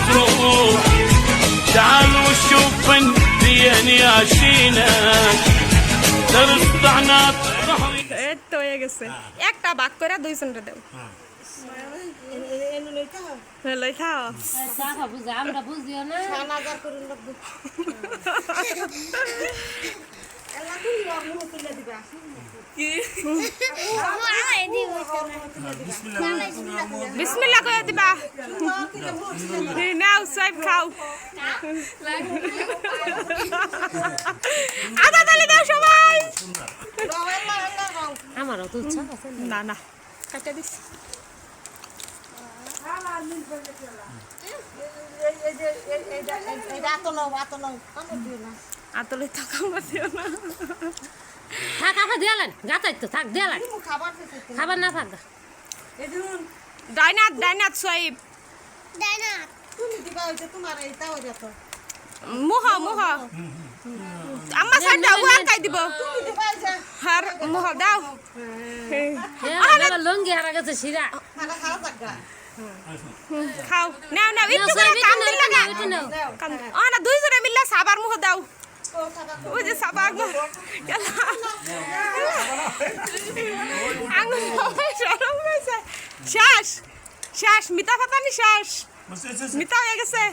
تروح تعال وشوف دياني عشينا ترصدعنا তো হয়ে গেছে একটা ভাগ করে দুইজনরে দেও লই খাও আমরা বুঝিও না বিসমিল্লাহ করে দিবা নাও সব খাও আদা তালি দাও সবাই আমারও তো ইচ্ছা আছে না না কাটা দিস আতলে থাকা দিও না থাক আবার দিয়ালেন গাতাই তো থাক দিয়ালেন খাবার না থাক ডাইনাত সোয়াইব মুহ আম্মা সাইড দাও আর কাই দিব হার মুহ দাও লঙ্গি হারা গেছে শিরা খাও নাও নাও একটু করে কাম দিল লাগা না দুইজনে মিললে সাবার মুহ দাও ওই যে সাবার মুহ আঙ্গুল সরম হয়েছে শ্বাস মিতা ফাতানি শ্বাস মিতা হয়ে গেছে